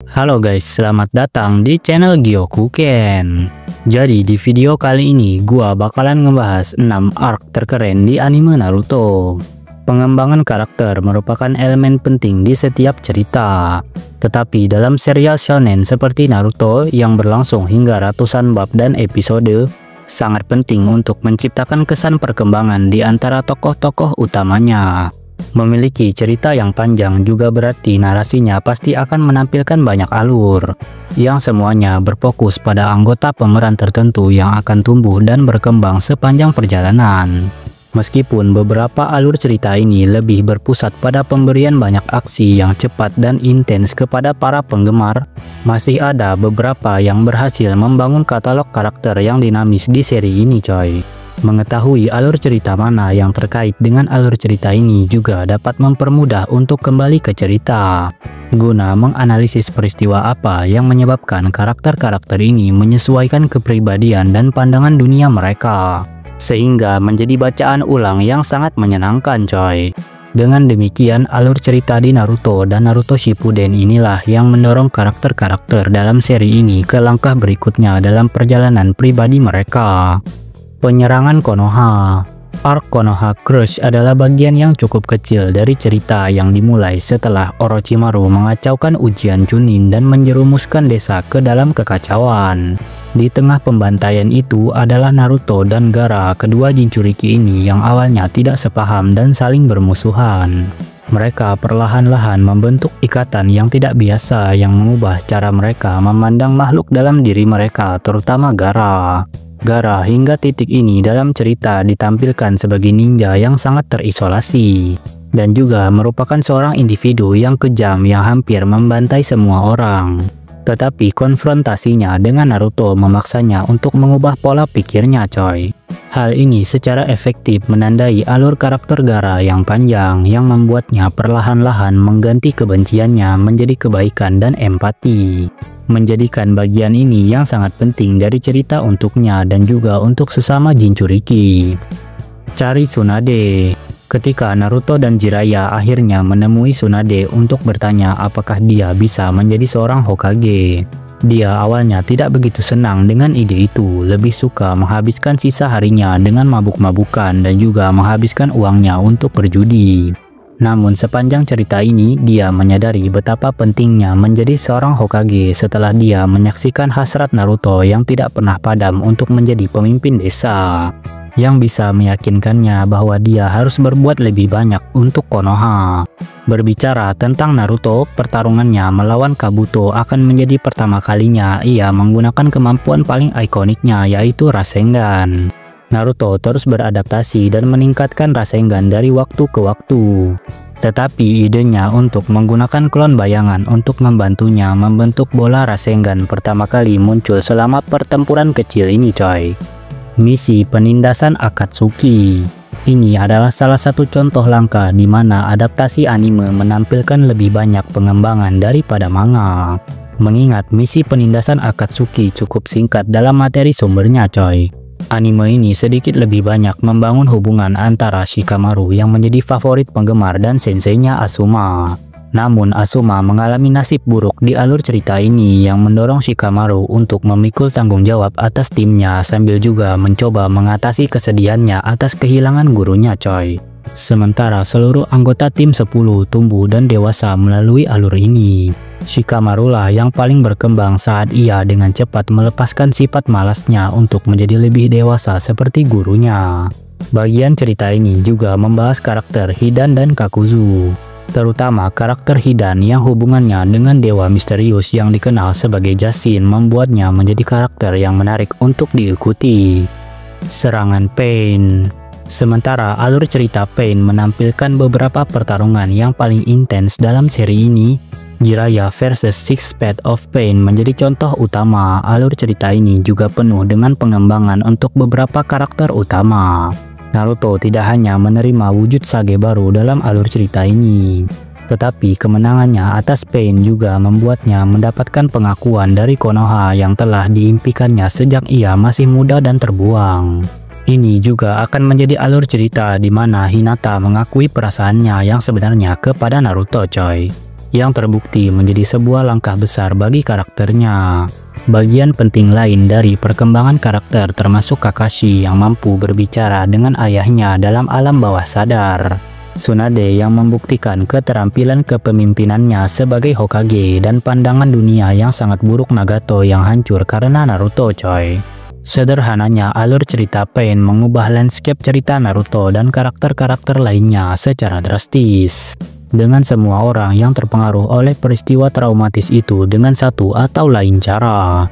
Halo guys, selamat datang di channel Gyokuken. Jadi di video kali ini gua bakalan ngebahas 6 arc terkeren di anime Naruto. Pengembangan karakter merupakan elemen penting di setiap cerita. Tetapi dalam serial shonen seperti Naruto yang berlangsung hingga ratusan bab dan episode, sangat penting untuk menciptakan kesan perkembangan di antara tokoh-tokoh utamanya. Memiliki cerita yang panjang juga berarti narasinya pasti akan menampilkan banyak alur, yang semuanya berfokus pada anggota pemeran tertentu yang akan tumbuh dan berkembang sepanjang perjalanan. Meskipun beberapa alur cerita ini lebih berpusat pada pemberian banyak aksi yang cepat dan intens kepada para penggemar, masih ada beberapa yang berhasil membangun katalog karakter yang dinamis di seri ini coy. Mengetahui alur cerita mana yang terkait dengan alur cerita ini juga dapat mempermudah untuk kembali ke cerita, guna menganalisis peristiwa apa yang menyebabkan karakter-karakter ini menyesuaikan kepribadian dan pandangan dunia mereka, sehingga menjadi bacaan ulang yang sangat menyenangkan coy. Dengan demikian, alur cerita di Naruto dan Naruto Shippuden inilah yang mendorong karakter-karakter dalam seri ini ke langkah berikutnya dalam perjalanan pribadi mereka. Penyerangan Konoha. Arc Konoha Crush adalah bagian yang cukup kecil dari cerita yang dimulai setelah Orochimaru mengacaukan ujian Chunin dan menjerumuskan desa ke dalam kekacauan. Di tengah pembantaian itu adalah Naruto dan Gaara, kedua Jinchuriki ini yang awalnya tidak sepaham dan saling bermusuhan. Mereka perlahan-lahan membentuk ikatan yang tidak biasa yang mengubah cara mereka memandang makhluk dalam diri mereka, terutama Gaara. Gaara hingga titik ini dalam cerita ditampilkan sebagai ninja yang sangat terisolasi, dan juga merupakan seorang individu yang kejam yang hampir membantai semua orang. Tetapi konfrontasinya dengan Naruto memaksanya untuk mengubah pola pikirnya coy. Hal ini secara efektif menandai alur karakter Gaara yang panjang yang membuatnya perlahan-lahan mengganti kebenciannya menjadi kebaikan dan empati. Menjadikan bagian ini yang sangat penting dari cerita untuknya dan juga untuk sesama Jinchuriki. Cari Tsunade. Ketika Naruto dan Jiraiya akhirnya menemui Tsunade untuk bertanya apakah dia bisa menjadi seorang Hokage, dia awalnya tidak begitu senang dengan ide itu, lebih suka menghabiskan sisa harinya dengan mabuk-mabukan dan juga menghabiskan uangnya untuk berjudi. Namun sepanjang cerita ini, dia menyadari betapa pentingnya menjadi seorang Hokage setelah dia menyaksikan hasrat Naruto yang tidak pernah padam untuk menjadi pemimpin desa, yang bisa meyakinkannya bahwa dia harus berbuat lebih banyak untuk Konoha. Berbicara tentang Naruto, pertarungannya melawan Kabuto akan menjadi pertama kalinya ia menggunakan kemampuan paling ikoniknya, yaitu Rasengan. Naruto terus beradaptasi dan meningkatkan Rasengan dari waktu ke waktu. Tetapi idenya untuk menggunakan klon bayangan untuk membantunya membentuk bola Rasengan pertama kali muncul selama pertempuran kecil ini coy. Misi penindasan Akatsuki. Ini adalah salah satu contoh langka di mana adaptasi anime menampilkan lebih banyak pengembangan daripada manga. Mengingat misi penindasan Akatsuki cukup singkat dalam materi sumbernya coy. Anime ini sedikit lebih banyak membangun hubungan antara Shikamaru yang menjadi favorit penggemar dan senseinya Asuma. Namun Asuma mengalami nasib buruk di alur cerita ini yang mendorong Shikamaru untuk memikul tanggung jawab atas timnya sambil juga mencoba mengatasi kesedihannya atas kehilangan gurunya coy. Sementara seluruh anggota tim 10 tumbuh dan dewasa melalui alur ini. Shikamaru lah yang paling berkembang saat ia dengan cepat melepaskan sifat malasnya untuk menjadi lebih dewasa seperti gurunya. Bagian cerita ini juga membahas karakter Hidan dan Kakuzu, terutama karakter Hidan yang hubungannya dengan dewa misterius yang dikenal sebagai Jashin membuatnya menjadi karakter yang menarik untuk diikuti. Serangan Pain. Sementara alur cerita Pain menampilkan beberapa pertarungan yang paling intens dalam seri ini, Jiraiya vs Six Paths of Pain menjadi contoh utama. Alur cerita ini juga penuh dengan pengembangan untuk beberapa karakter utama. Naruto tidak hanya menerima wujud Sage baru dalam alur cerita ini, tetapi kemenangannya atas Pain juga membuatnya mendapatkan pengakuan dari Konoha yang telah diimpikannya sejak ia masih muda dan terbuang. Ini juga akan menjadi alur cerita di mana Hinata mengakui perasaannya yang sebenarnya kepada Naruto coy. yang terbukti menjadi sebuah langkah besar bagi karakternya. Bagian penting lain dari perkembangan karakter termasuk Kakashi yang mampu berbicara dengan ayahnya dalam alam bawah sadar. Tsunade yang membuktikan keterampilan kepemimpinannya sebagai Hokage dan pandangan dunia yang sangat buruk Nagato yang hancur karena Naruto coy. Sederhananya alur cerita Pain mengubah landscape cerita Naruto dan karakter-karakter lainnya secara drastis. Dengan semua orang yang terpengaruh oleh peristiwa traumatis itu dengan satu atau lain cara.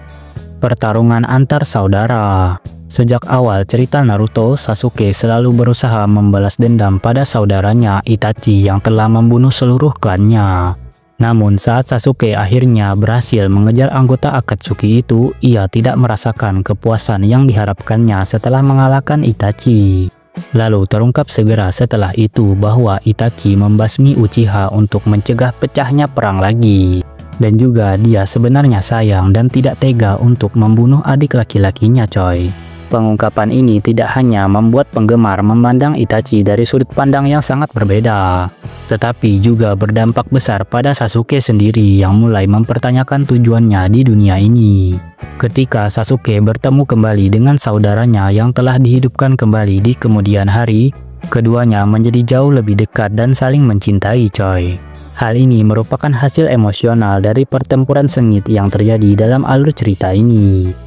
Pertarungan antar saudara. Sejak awal cerita Naruto, Sasuke selalu berusaha membalas dendam pada saudaranya Itachi yang telah membunuh seluruh klannya. Namun saat Sasuke akhirnya berhasil mengejar anggota Akatsuki itu, ia tidak merasakan kepuasan yang diharapkannya setelah mengalahkan Itachi. Lalu terungkap segera setelah itu bahwa Itachi membasmi Uchiha untuk mencegah pecahnya perang lagi. Dan juga dia sebenarnya sayang dan tidak tega untuk membunuh adik laki-lakinya coy. Pengungkapan ini tidak hanya membuat penggemar memandang Itachi dari sudut pandang yang sangat berbeda, tetapi juga berdampak besar pada Sasuke sendiri yang mulai mempertanyakan tujuannya di dunia ini. Ketika Sasuke bertemu kembali dengan saudaranya yang telah dihidupkan kembali di kemudian hari, keduanya menjadi jauh lebih dekat dan saling mencintai coy. Hal ini merupakan hasil emosional dari pertempuran sengit yang terjadi dalam alur cerita ini.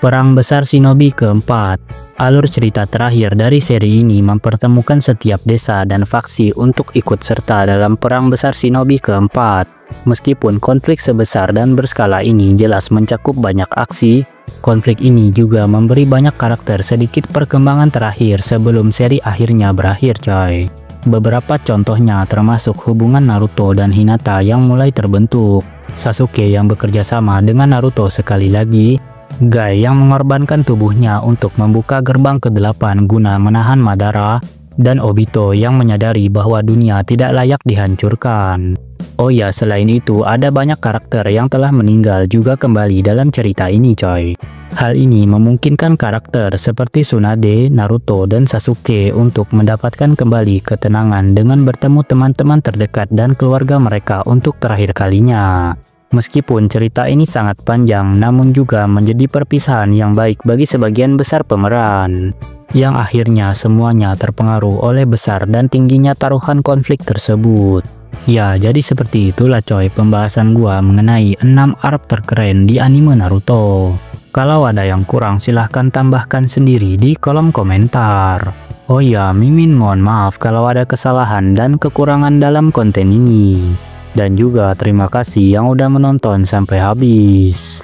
Perang Besar Shinobi keempat. Alur cerita terakhir dari seri ini mempertemukan setiap desa dan faksi untuk ikut serta dalam Perang Besar Shinobi keempat. Meskipun konflik sebesar dan berskala ini jelas mencakup banyak aksi, konflik ini juga memberi banyak karakter sedikit perkembangan terakhir sebelum seri akhirnya berakhir coy. Beberapa contohnya termasuk hubungan Naruto dan Hinata yang mulai terbentuk, Sasuke yang bekerja sama dengan Naruto sekali lagi, Guy yang mengorbankan tubuhnya untuk membuka gerbang ke-8 guna menahan Madara, dan Obito yang menyadari bahwa dunia tidak layak dihancurkan. Oh ya, selain itu ada banyak karakter yang telah meninggal juga kembali dalam cerita ini coy. Hal ini memungkinkan karakter seperti Tsunade, Naruto, dan Sasuke untuk mendapatkan kembali ketenangan dengan bertemu teman-teman terdekat dan keluarga mereka untuk terakhir kalinya. Meskipun cerita ini sangat panjang, namun juga menjadi perpisahan yang baik bagi sebagian besar pemeran, yang akhirnya semuanya terpengaruh oleh besar dan tingginya taruhan konflik tersebut. Ya, jadi seperti itulah coy pembahasan gua mengenai 6 arc terkeren di anime Naruto. Kalau ada yang kurang silahkan tambahkan sendiri di kolom komentar. Oh ya, Mimin mohon maaf kalau ada kesalahan dan kekurangan dalam konten ini. Dan juga terima kasih yang udah menonton sampai habis.